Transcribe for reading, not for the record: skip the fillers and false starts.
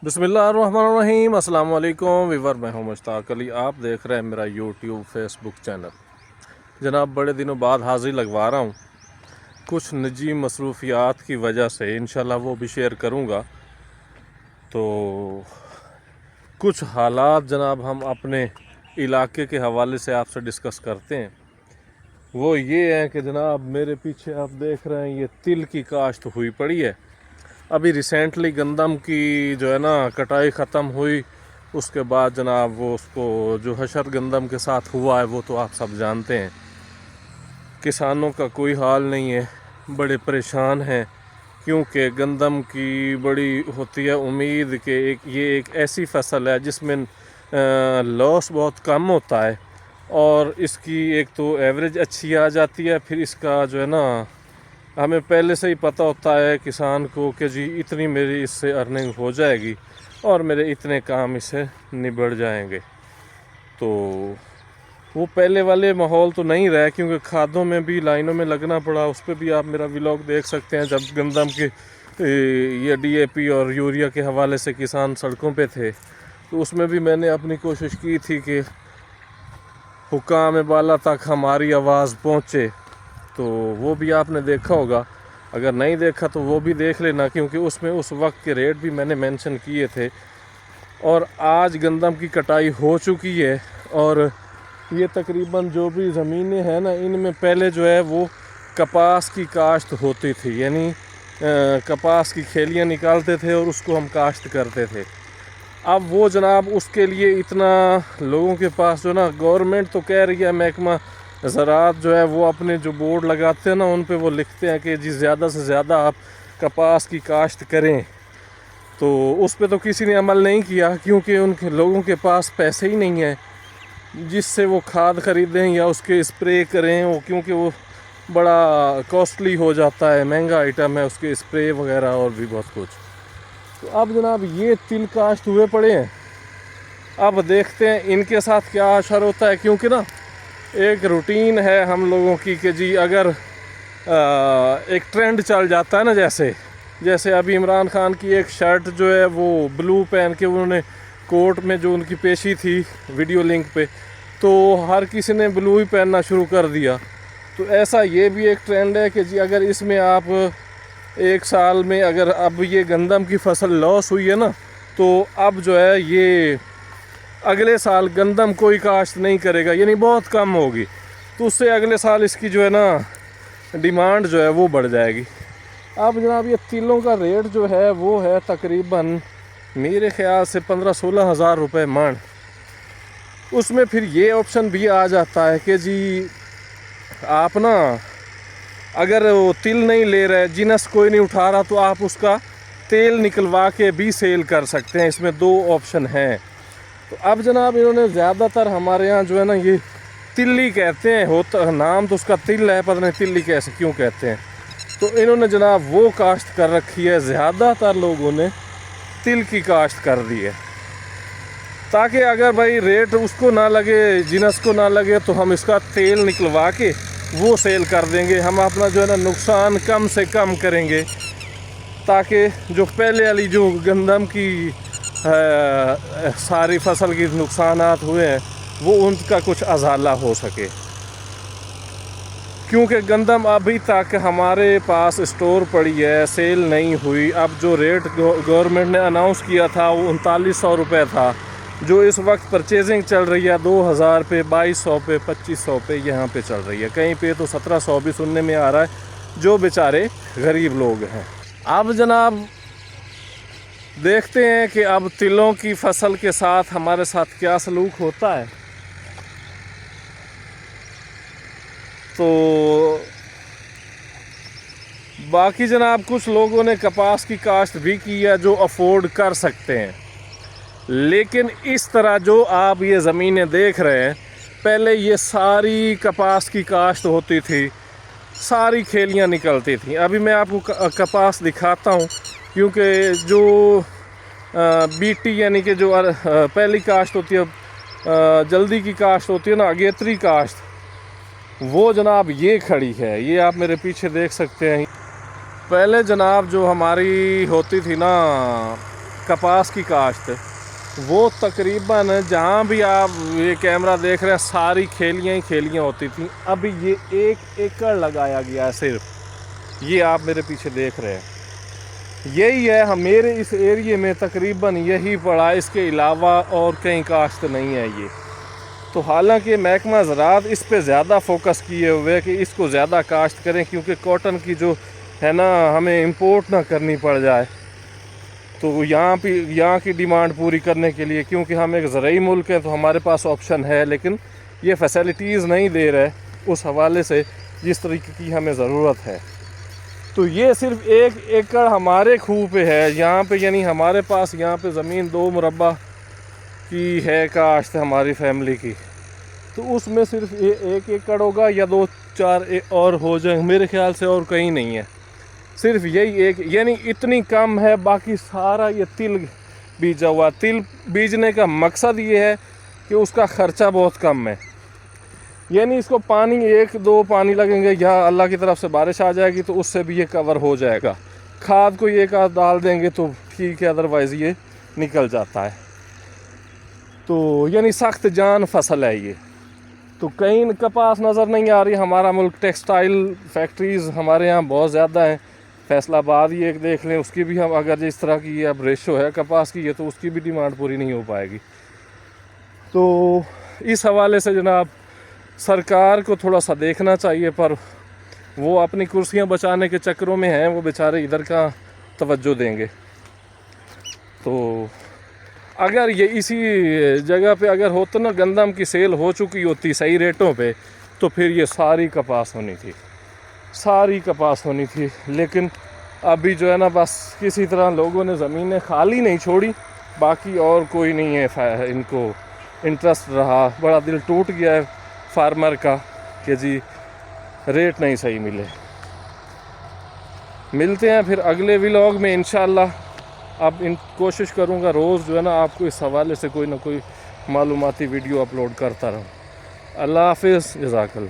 बिस्मिल्लाहिर्रहमानिर्रहीम। अस्सलाम वालेकुम वीवर, मैं हूं मुश्ताक अली। आप देख रहे हैं मेरा यूट्यूब फेसबुक चैनल। जनाब, बड़े दिनों बाद हाज़िर लगवा रहा हूं। कुछ निजी मसरूफियात की वजह से इंशाल्लाह वो भी शेयर करूंगा। तो कुछ हालात जनाब हम अपने इलाके के हवाले से आपसे डिस्कस करते हैं। वो ये है कि जनाब मेरे पीछे आप देख रहे हैं ये तिल की काश्त हुई पड़ी है। अभी रिसेंटली गंदम की जो है ना कटाई ख़त्म हुई, उसके बाद जनाब वो उसको जो हशर गंदम के साथ हुआ है वो तो आप सब जानते हैं। किसानों का कोई हाल नहीं है, बड़े परेशान हैं, क्योंकि गंदम की बड़ी होती है उम्मीद कि ये एक ऐसी फसल है जिसमें लॉस बहुत कम होता है और इसकी एक तो एवरेज अच्छी आ जाती है। फिर इसका जो है ना हमें पहले से ही पता होता है किसान को कि जी इतनी मेरी इससे अर्निंग हो जाएगी और मेरे इतने काम इससे निबड़ जाएंगे। तो वो पहले वाले माहौल तो नहीं रहा, क्योंकि खादों में भी लाइनों में लगना पड़ा। उस पर भी आप मेरा व्लॉग देख सकते हैं, जब गंदम के ये DAP और यूरिया के हवाले से किसान सड़कों पे थे, तो उसमें भी मैंने अपनी कोशिश की थी कि हुक्काम बाला तक हमारी आवाज़ पहुँचे। तो वो भी आपने देखा होगा, अगर नहीं देखा तो वो भी देख लेना, क्योंकि उसमें उस वक्त के रेट भी मैंने मेंशन किए थे। और आज गंदम की कटाई हो चुकी है और ये तकरीबन जो भी ज़मीनें हैं ना, इनमें पहले जो है वो कपास की काश्त होती थी, यानी कपास की खेलियाँ निकालते थे और उसको हम काश्त करते थे। अब वो जनाब उसके लिए इतना लोगों के पास जो ना, गवर्नमेंट तो कह रही है, महकमा ज़राअत जो है वो अपने जो बोर्ड लगाते हैं ना उन पे वो लिखते हैं कि जी ज़्यादा से ज़्यादा आप कपास की काश्त करें। तो उस पे तो किसी ने अमल नहीं किया, क्योंकि उनके लोगों के पास पैसे ही नहीं है जिससे वो खाद ख़रीदें या उसके स्प्रे करें। वो क्योंकि वो बड़ा कॉस्टली हो जाता है, महंगा आइटम है उसके स्प्रे वगैरह और भी बहुत कुछ। तो अब जनाब ये तिल काश्त हुए पड़े हैं। अब देखते हैं इनके साथ क्या असर होता है, क्योंकि ना एक रूटीन है हम लोगों की कि जी अगर एक ट्रेंड चल जाता है ना, जैसे अभी इमरान खान की एक शर्ट जो है वो ब्लू पहन के उन्होंने कोर्ट में जो उनकी पेशी थी वीडियो लिंक पे, तो हर किसी ने ब्लू ही पहनना शुरू कर दिया। तो ऐसा ये भी एक ट्रेंड है कि जी अगर इसमें आप एक साल में अगर अब ये गंदम की फसल लॉस हुई है ना, तो अब जो है ये अगले साल गंदम कोई काश्त नहीं करेगा, यानी बहुत कम होगी। तो उससे अगले साल इसकी जो है ना डिमांड जो है वो बढ़ जाएगी। अब जनाब ये तिलों का रेट जो है वो है तकरीबन मेरे ख्याल से 15-16 हज़ार रुपये मण। उसमें फिर ये ऑप्शन भी आ जाता है कि जी आप ना अगर वो तिल नहीं ले रहे, जिनस कोई नहीं उठा रहा, तो आप उसका तेल निकलवा के भी सेल कर सकते हैं। इसमें 2 ऑप्शन हैं। तो अब जनाब इन्होंने ज़्यादातर हमारे यहाँ जो है ना ये तिल्ली कहते हैं, होता नाम तो उसका तिल है, पता नहीं तिल्ली कैसे क्यों कहते हैं। तो इन्होंने जनाब वो काश्त कर रखी है, ज़्यादातर लोगों ने तिल की काश्त कर दी है, ताकि अगर भाई रेट उसको ना लगे, जिनस को ना लगे, तो हम इसका तेल निकलवा के वो सेल कर देंगे। हम अपना जो है ना नुकसान कम से कम करेंगे, ताकि जो पहले वाली जो गंदम की सारी फसल के नुकसानात हुए हैं वो उनका कुछ अजाला हो सके। क्योंकि गंदम अभी तक हमारे पास स्टोर पड़ी है, सेल नहीं हुई। अब जो रेट गवर्नमेंट ने अनाउंस किया था वो 3900 रुपये था, जो इस वक्त परचेजिंग चल रही है 2000 पे, 2200 पे, 2500 पे यहाँ पे चल रही है। कहीं पे तो 1700 भी सुनने में आ रहा है, जो बेचारे गरीब लोग हैं। अब जनाब देखते हैं कि अब तिलों की फसल के साथ हमारे साथ क्या सलूक होता है। तो बाकी जनाब कुछ लोगों ने कपास की काश्त भी की है जो अफोर्ड कर सकते हैं, लेकिन इस तरह जो आप ये ज़मीनें देख रहे हैं, पहले ये सारी कपास की काश्त होती थी, सारी खेलियां निकलती थी। अभी मैं आपको कपास दिखाता हूँ, क्योंकि जो BT यानी कि जो पहली काश्त होती है, जल्दी की काश्त होती है ना, अगेत्री काश्त, वो जनाब ये खड़ी है, ये आप मेरे पीछे देख सकते हैं। पहले जनाब जो हमारी होती थी ना کپاس کی کاشت وہ تقریباً جہاں بھی آپ یہ کیمرہ دیکھ رہے ہیں ساری کھیلیاں ہی کھیلیاں ہوتی تھیں. ابھی یہ 1 ایکڑ لگایا گیا ہے صرف. یہ آپ میرے پیچھے دیکھ رہے ہیں یہی ہے. میرے اس ایریے میں تقریباً یہی پڑا, اس کے علاوہ اور کہیں کاشت نہیں ہے یہ. تو حالانکہ محکمہ زراعت اس پہ زیادہ فوکس کیے ہوئے کہ اس کو زیادہ کاشت کریں کیونکہ کاٹن کی جو ہے نا ہمیں امپورٹ نہ کرنی پڑ جائے. تو یہاں کی ڈیمانڈ پوری کرنے کے لیے, کیونکہ ہم ایک زرعی ملک ہیں تو ہمارے پاس آپشن ہے, لیکن یہ فیسلٹیز نہیں دے رہے اس حوالے سے جس طریقے کی ہمیں ضرورت ہے. تو یہ صرف 1 ایکڑ ہمارے کھوہ پہ ہے یہاں پہ, یعنی ہمارے پاس یہاں پہ زمین 2 مربع کی ہے کاشت ہماری فیملی کی. تو اس میں صرف 1 ایکڑ ہوگا یا 2-4 اور ہو جائیں, میرے خیال سے اور کہیں نہیں ہے. صرف یہی ایک, یعنی اتنی کم ہے. باقی سارا یہ تل بیجا ہوا. تل بیجنے کا مقصد یہ ہے کہ اس کا خرچہ بہت کم ہے, یعنی اس کو پانی 1-2 پانی لگیں گے, یا اللہ کی طرف سے بارش آ جائے گی تو اس سے بھی یہ کور ہو جائے گا. کھاد کو 1 آدھ ڈال دیں گے تو ٹھیک ہے, ادروائز یہ نکل جاتا ہے. تو یعنی سخت جان فصل ہے یہ. تو کہیں کپاس نظر نہیں آ رہی. ہمارا ملک ٹیکسٹائل فیکٹریز ہمارے یہاں بہت زیادہ ہیں. فیصل آباد ہی ایک دیکھ لیں, اس کی بھی ہم اگر جس طرح کی اب ریشو ہے کپاس کی, یہ تو اس کی بھی ڈیمانڈ پوری نہیں ہو پائے گی. تو اس حوالے سے جناب سرکار کو تھوڑا سا دیکھنا چاہیے, پر وہ اپنی کرسیاں بچانے کے چکروں میں ہیں, وہ بیچارے ادھر کا توجہ دیں گے. تو اگر یہ اسی جگہ پہ اگر ہوتا نا, گندم کی سیل ہو چکی ہوتی صحیح ریٹوں پہ, تو پھر یہ ساری کپاس ہونی تھی. لیکن ابھی جو ہے نا بس کسی طرح لوگوں نے زمینیں خالی نہیں چھوڑی, باقی اور کوئی نہیں ہے ان کو انٹرسٹ رہا. بڑا دل ٹوٹ گیا ہے فارمر کا کہ جی ریٹ نہیں صحیح ملے. ملتے ہیں پھر اگلے ولاگ میں انشاءاللہ. اب کوشش کروں گا روز جو ہے نا آپ کو اس حوالے سے کوئی نہ کوئی معلوماتی ویڈیو اپلوڈ کرتا رہوں. اللہ حافظ, جزاک اللہ.